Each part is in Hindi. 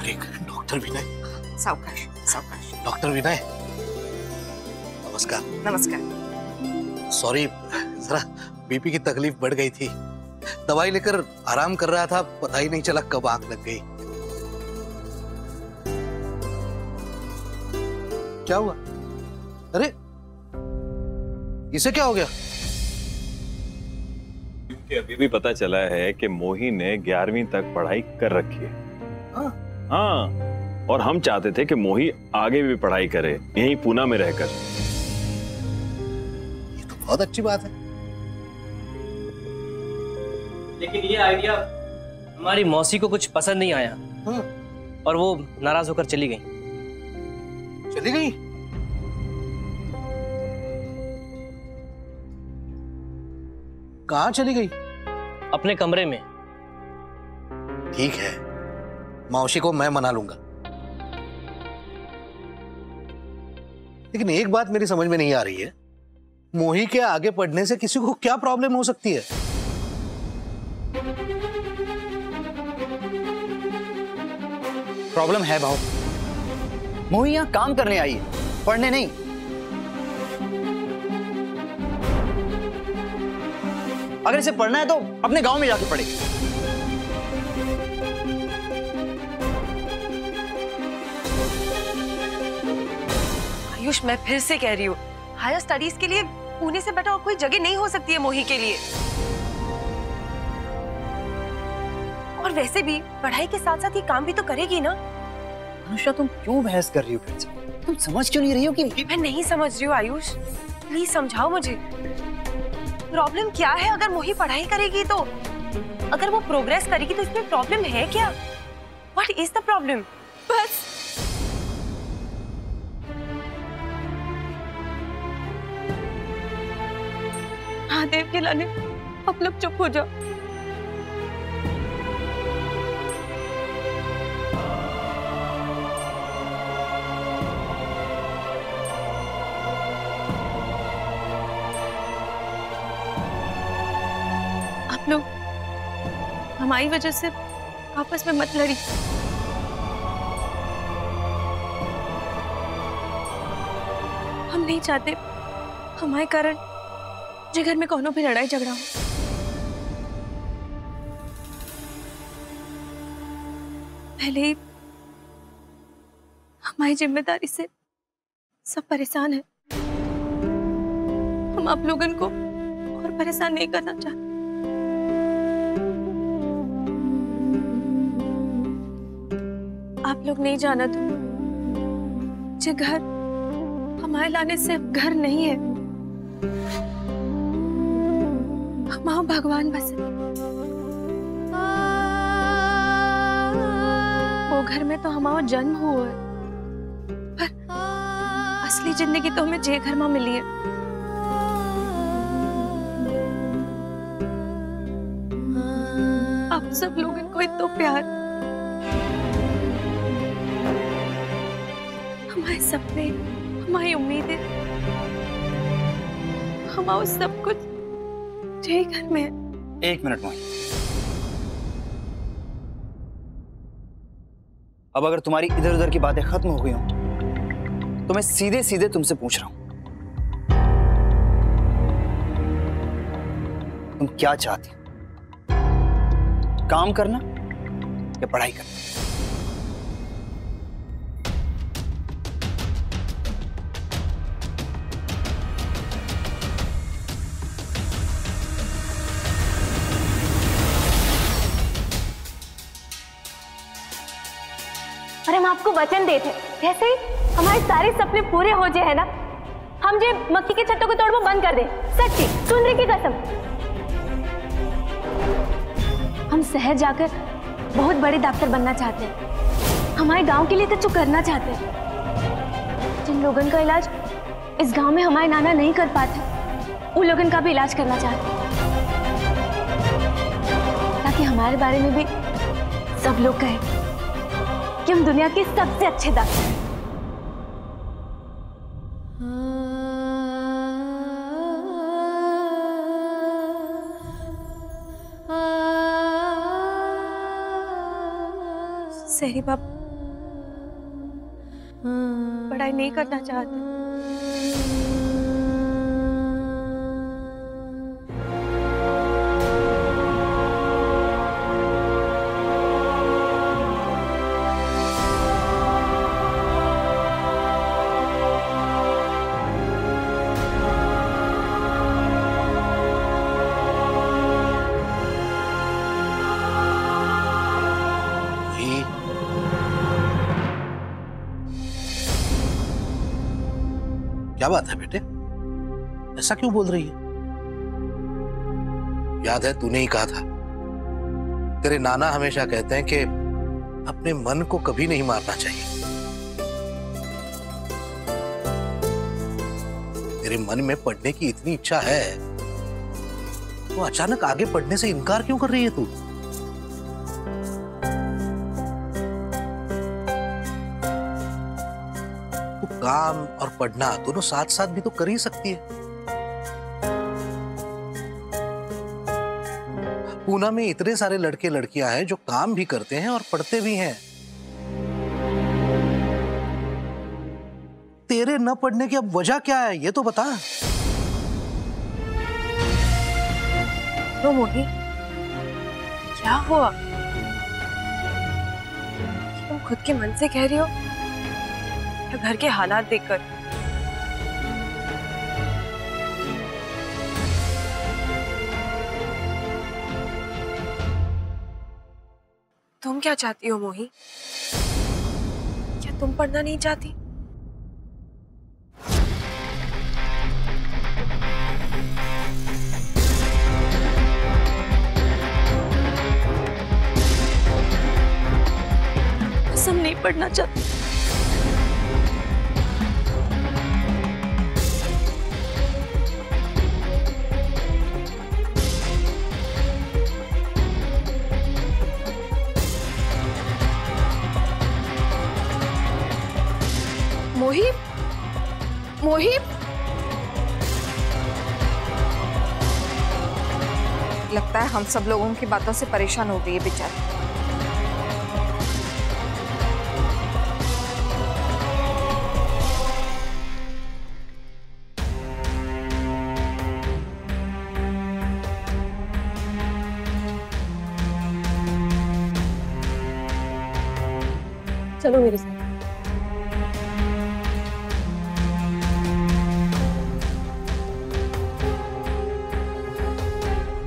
एक डॉक्टर विनय। सावकाश सावकाश। डॉक्टर विनय, नमस्कार। नमस्कार। सॉरी, जरा बीपी की तकलीफ बढ़ गई थी। दवाई लेकर आराम कर रहा था, पता ही नहीं चला कब आंख लग गई। क्या हुआ? अरे इसे क्या हो गया? क्योंकि अभी भी पता चला है कि मोही ने 11वीं तक पढ़ाई कर रखी है। हाँ। हाँ, और हम चाहते थे कि मोही आगे भी पढ़ाई करे यहीं पूना में रहकर। ये तो बहुत अच्छी बात है। लेकिन ये आइडिया हमारी मौसी को कुछ पसंद नहीं आया। हाँ। और वो नाराज होकर चली गई। चली गई? कहाँ चली गई? अपने कमरे में। ठीक है, मौसी को मैं मना लूंगा। लेकिन एक बात मेरी समझ में नहीं आ रही है, मोही के आगे पढ़ने से किसी को क्या प्रॉब्लम हो सकती है? प्रॉब्लम है भाव। मोही यहाँ काम करने आई है, पढ़ने नहीं। अगर इसे पढ़ना है तो अपने गांव में जाके पढ़े। आयुष, मैं फिर से कह रही हूँ, हायर स्टडीज के लिए पुणे से बेटर और कोई जगह नहीं हो सकती है मोही के लिए। और वैसे भी पढ़ाई के साथ साथ ये काम भी तो करेगी ना। अनुषा, तुम क्यों बहस कर रही हो फिर से? तुम समझ क्यों नहीं रही हो कि मैं नहीं समझ रही हूँ आयुष, प्लीज समझाओ मुझे। प्रॉब्लम क्या है? अगर मोही पढ़ाई करेगी तो, अगर वो प्रोग्रेस करेगी तो इसमें प्रॉब्लम है क्या? What is the problem? बस महादेव के लाने, अब लोग चुप हो जाओ। आप लोग हमारी वजह से आपस में मत लड़ी। हम नहीं चाहते हमारे कारण जिगर में कोनो भी लड़ाई झगड़ा हो। पहले ही हमारी जिम्मेदारी से सब परेशान है। हम आप लोगन को और परेशान नहीं करना चाहते। आप लोग नहीं जाना तो ये घर हमारे लाने से घर नहीं है, हमारा भगवान बस है। वो घर में तो हमारा जन्म हुआ है, पर असली जिंदगी तो हमें जे घर में मिली है। आप सब लोगों को इतना प्यार, हमारे सपने, हमारी उम्मीदें, हमारा सब कुछ जे घर में है। एक मिनट मोही, अब अगर तुम्हारी इधर उधर की बातें खत्म हो गई हो तो मैं सीधे सीधे तुमसे पूछ रहा हूं, तुम क्या चाहती हो? काम करना या पढ़ाई करना? अरे हम आपको वचन देते, जैसे ही हमारे सारे सपने पूरे हो जाए है ना, हम जे मक्की के छत्तों को तोड़ना बंद कर दे। सच्ची सुंदरी की कसम। हम शहर जाकर बहुत बड़े डॉक्टर बनना चाहते हैं, हमारे गांव के लिए कुछ करना चाहते हैं। जिन लोगों का इलाज इस गांव में हमारे नाना नहीं कर पाते, उन लोगों का भी इलाज करना चाहते हैं, ताकि हमारे बारे में भी सब लोग कहें कि हम दुनिया के सबसे अच्छे डॉक्टर हैं। सहरी बाप, पढ़ाई नहीं करना चाहते। क्या बात है बेटे, ऐसा क्यों बोल रही है? याद है तूने ही कहा था, तेरे नाना हमेशा कहते हैं कि अपने मन को कभी नहीं मारना चाहिए। तेरे मन में पढ़ने की इतनी इच्छा है तो अचानक आगे पढ़ने से इनकार क्यों कर रही है तू? काम और पढ़ना दोनों साथ साथ भी तो कर ही सकती है। पूना में इतने सारे लड़के लड़कियां हैं जो काम भी करते हैं और पढ़ते भी हैं। तेरे न पढ़ने की अब वजह क्या है ये तो बता। तो मोही, क्या हुआ? तुम खुद के मन से कह रही हो या घर के हालात देखकर? तुम क्या चाहती हो मोही? क्या तुम पढ़ना नहीं चाहती? हम नहीं पढ़ना चाहते। मोही, मोही, लगता है हम सब लोगों की बातों से परेशान हो गई है बेचारी। चलो मेरे साथ।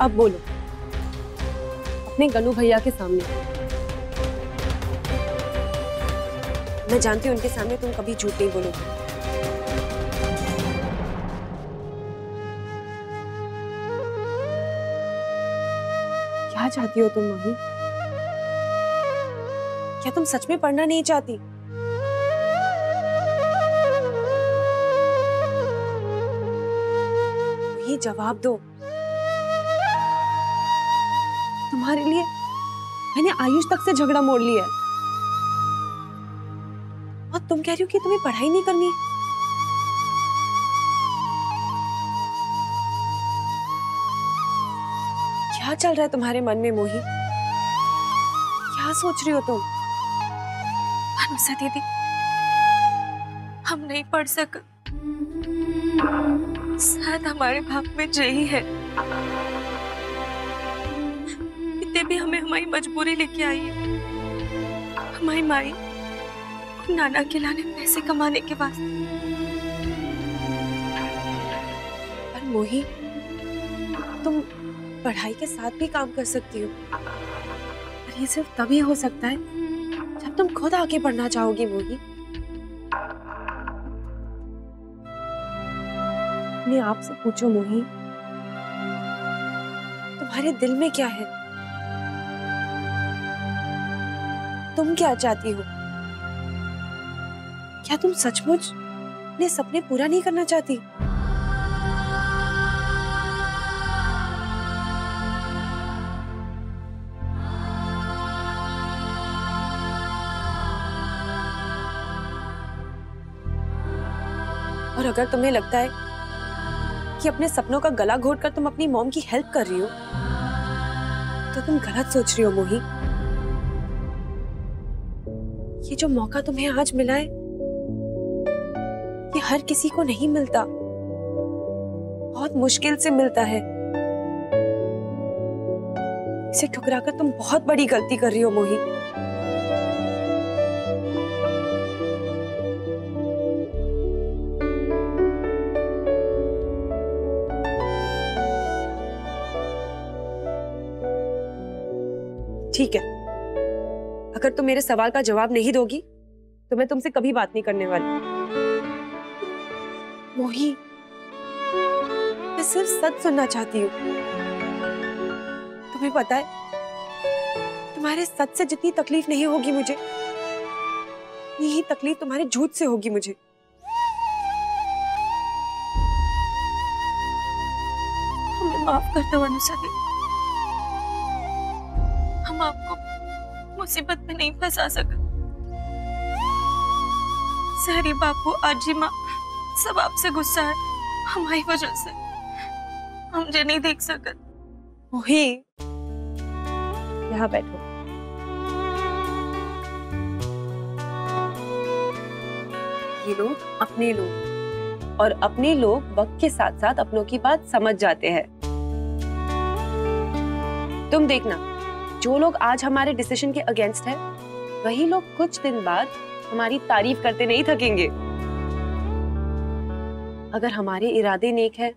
अब बोलो अपने गनू भैया के सामने। मैं जानती हूँ उनके सामने तुम कभी झूठ नहीं बोलोगे। क्या चाहती हो तुम मोही? क्या तुम सच में पढ़ना नहीं चाहती? ये जवाब दो। तुम्हारे लिए मैंने आयुष तक से झगड़ा मोड़ लिया है और तुम कह रही हो कि तुम्हें पढ़ाई नहीं करनी। क्या चल रहा है तुम्हारे मन में मोही? क्या सोच रही हो तुम? अनुषा दीदी, हम नहीं पढ़ सका। शायद हमारे भाग में यही है। इतने भी हमें हमारी मजबूरी लेके आई है। हमारी माई और नाना के लाने पैसे कमाने के वास्ते। पर मोही, तुम पढ़ाई के साथ भी काम कर सकती हो। पर ये सिर्फ तभी हो सकता है जब तुम खुद आगे बढ़ना चाहोगी मोही। अपने आप से पूछो मोही, तुम्हारे दिल में क्या है? तुम क्या चाहती हो? क्या तुम सचमुच अपने सपने पूरा नहीं करना चाहती? और अगर तुम्हें लगता है कि अपने सपनों का गला घोटकर तुम अपनी मॉम की हेल्प कर रही हो, तो तुम गलत सोच रही हो मोही। ये जो मौका तुम्हें आज मिला है, ये हर किसी को नहीं मिलता, बहुत मुश्किल से मिलता है। इसे ठुकराकर तुम बहुत बड़ी गलती कर रही हो मोही। ठीक है, अगर तुम मेरे सवाल का जवाब नहीं दोगी तो मैं तुमसे कभी बात नहीं करने वाली। मोही, मैं सिर्फ सच सुनना चाहती हूँ। तुम्हें पता है, तुम्हारे सच से जितनी तकलीफ नहीं होगी मुझे, यही तकलीफ तुम्हारे झूठ से होगी मुझे। हमें माफ कर दो अनुसा दी, हम आपको मुसीबत में नहीं फंसा सका। सारी बापू, आजी माँ सब आपसे गुस्सा है, हमारी वजह से हम जे नहीं देख सकते। मोही, यहाँ बैठो। ये लोग अपने लोग, और अपने लोग वक्त के साथ साथ अपनों की बात समझ जाते हैं। तुम देखना, जो लोग आज हमारे डिसीजन के अगेंस्ट है, वही लोग कुछ दिन बाद हमारी तारीफ करते नहीं थकेंगे। अगर हमारे इरादे नेक है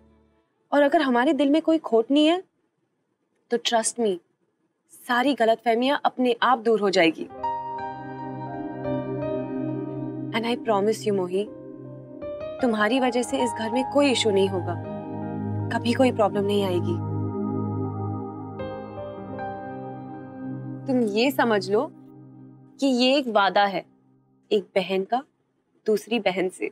और अगर हमारे दिल में कोई खोट नहीं है, तो ट्रस्ट मी, सारी गलतफहमियां अपने आप दूर हो जाएगी। एंड आई प्रॉमिस यू मोही, तुम्हारी वजह से इस घर में कोई इशू नहीं होगा, कभी कोई प्रॉब्लम नहीं आएगी। तुम ये समझ लो कि ये एक वादा है, एक बहन का दूसरी बहन से।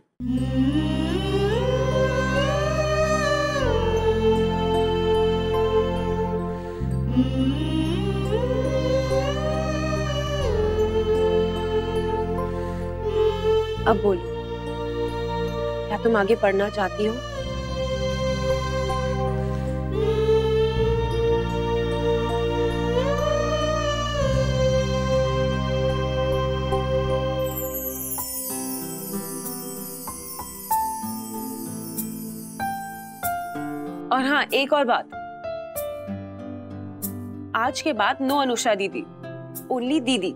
अब बोलो, क्या तुम आगे पढ़ना चाहती हो? और हाँ, एक और बात, आज के बाद नो अनुषा दीदी, ओनली दीदी।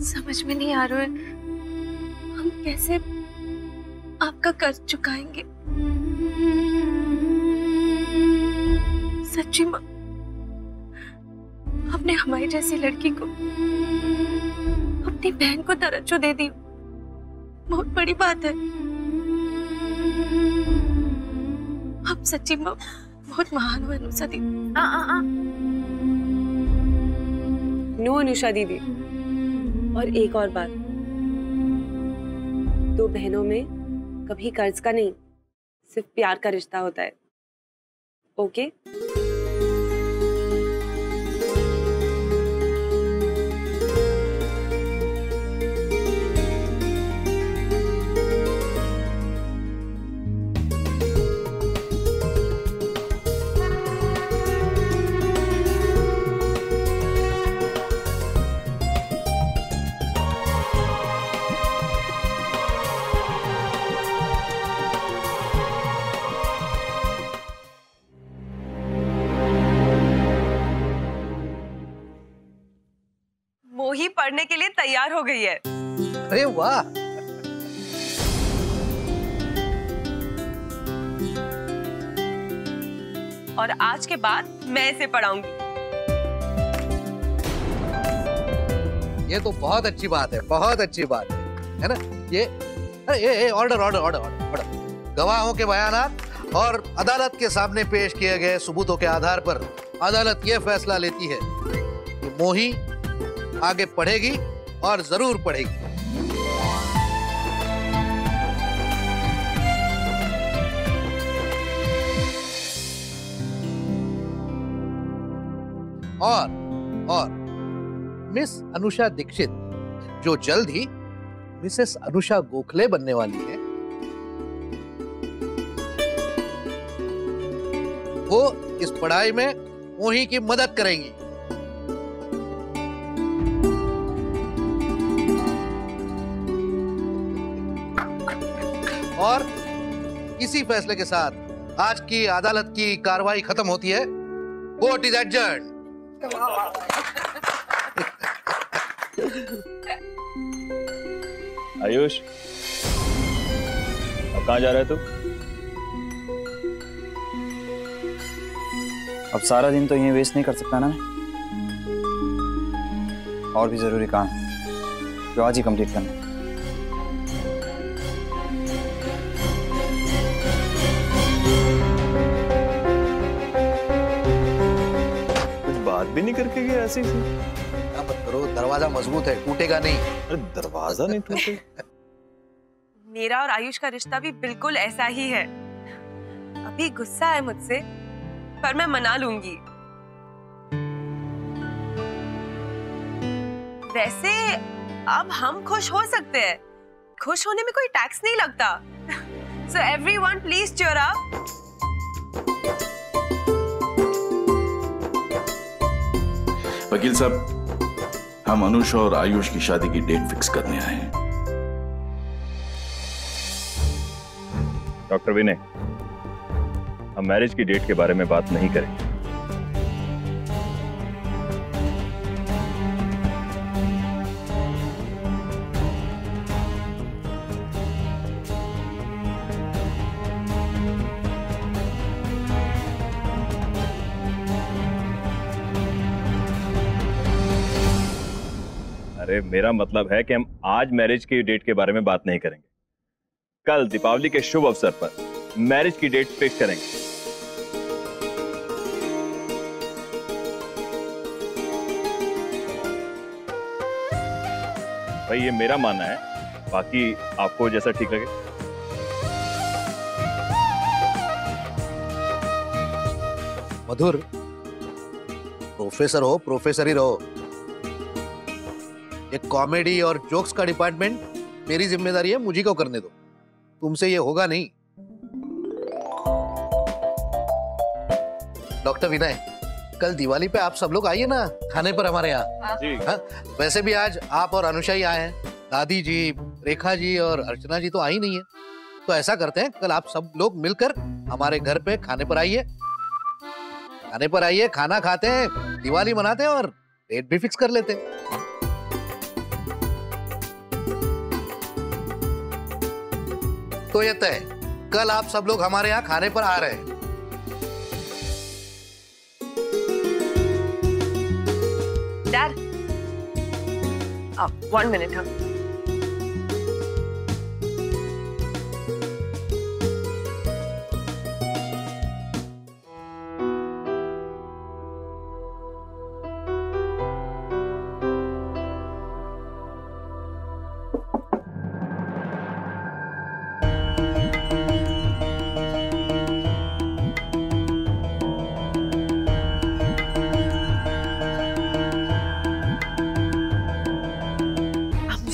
समझ में नहीं आ रहा है हम कैसे आपका कर्ज चुकाएंगे। सच्ची माँ, आपने हमारी जैसी लड़की को, अपनी बहन को तवज्जो दे दी, बहुत बड़ी बात है। आप सच्ची माँ बहुत महान हो अनुषा दीदी। नो अनुषा दीदी। और एक और बात, दो बहनों में कभी कर्ज का नहीं, सिर्फ प्यार का रिश्ता होता है। ओके? मोही पढ़ने के लिए तैयार हो गई है। अरे वाह! और आज के बाद मैं इसे पढ़ाऊंगी। ये तो बहुत अच्छी बात है, बहुत अच्छी बात है ना? ये अरे ऑर्डर ऑर्डर ऑर्डर ऑर्डर। गवाहों के बयानात और अदालत के सामने पेश किए गए सबूतों के आधार पर अदालत ये फैसला लेती है कि मोही आगे पढ़ेगी और जरूर पढ़ेगी। और मिस अनुषा दीक्षित, जो जल्द ही मिसेस अनुषा गोखले बनने वाली है, वो इस पढ़ाई में मोही की मदद करेंगी। और इसी फैसले के साथ आज की अदालत की कार्रवाई खत्म होती है। Court is adjourned. आयुष, अब कहाँ जा रहे तू? अब सारा दिन तो यहीं वेस्ट नहीं कर सकता ना मैं। और भी जरूरी काम है जो आज ही कंप्लीट करना है। कुछ बात भी नहीं करके गया ऐसे ही? क्या मत करो, दरवाजा मजबूत है, टूटेगा नहीं। अरे दरवाजा नहीं टूटे? मेरा और आयुष का रिश्ता भी बिल्कुल ऐसा ही है। अभी गुस्सा है मुझसे, पर मैं मना लूंगी। वैसे अब हम खुश हो सकते हैं। खुश होने में कोई टैक्स नहीं लगता। So everyone please cheer up. वकील साहब, हम अनुष और आयुष की शादी की डेट फिक्स करने आए हैं। डॉक्टर विनय, हम मैरिज की डेट के बारे में बात नहीं करेंगे। अरे मेरा मतलब है कि हम आज मैरिज की डेट के बारे में बात नहीं करेंगे। कल दीपावली के शुभ अवसर पर मैरिज की डेट फिक्स करेंगे। भाई ये मेरा मानना है, बाकी आपको जैसा ठीक लगे। मधुर, प्रोफेसर हो, प्रोफेसर ही रहो। ये कॉमेडी और जोक्स का डिपार्टमेंट मेरी जिम्मेदारी है, मुझे को करने दो। तुमसे ये होगा नहीं। डॉक्टर विनय, कल दिवाली पे आप सब लोग आइए ना खाने पर हमारे यहाँ। जी। हाँ, वैसे भी आज आप और अनुषा ही आए हैं। दादी जी, रेखा जी और अर्चना जी तो आई नहीं है। तो ऐसा करते हैं, कल आप सब लोग मिलकर हमारे घर पे खाने पर आइए। खाने पर आइए, खाना खाते हैं, दिवाली मनाते हैं और डेट भी फिक्स कर लेते हैं। तो ये तय, कल आप सब लोग हमारे यहाँ खाने पर आ रहे हैं। Dad, 1 minute. हाँ,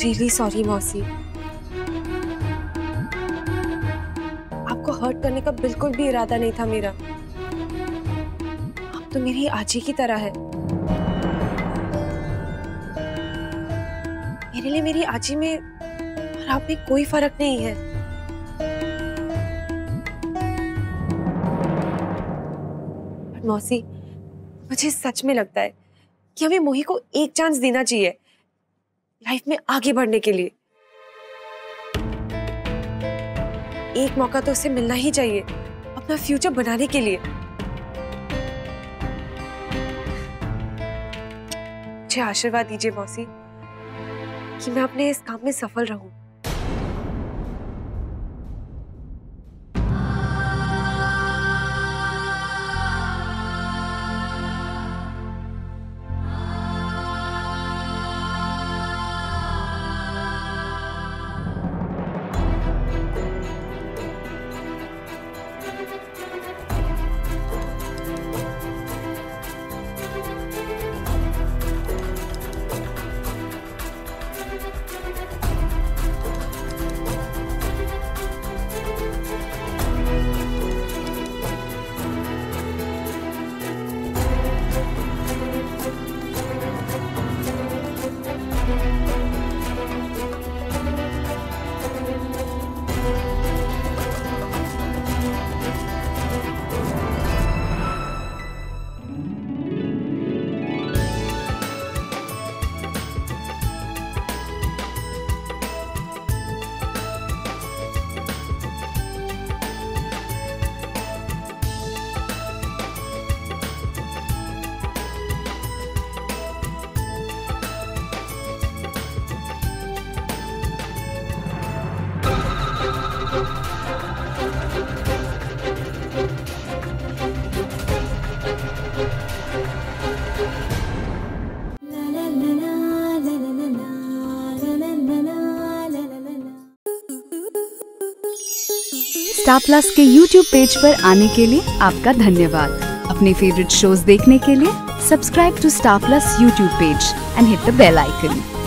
रियली सॉरी मौसी। आपको हर्ट करने का बिल्कुल भी इरादा नहीं था मेरा। आप तो मेरी आजी की तरह है। मेरे लिए मेरी आजी में और आप में कोई फर्क नहीं है। पर मौसी, मुझे सच में लगता है कि हमें मोही को एक चांस देना चाहिए लाइफ में आगे बढ़ने के लिए। एक मौका तो उसे मिलना ही चाहिए अपना फ्यूचर बनाने के लिए। मुझे आशीर्वाद दीजिए मौसी कि मैं अपने इस काम में सफल रहूं। स्टार प्लस के YouTube पेज पर आने के लिए आपका धन्यवाद। अपने फेवरेट शोज देखने के लिए subscribe to Star Plus YouTube page and hit the bell icon.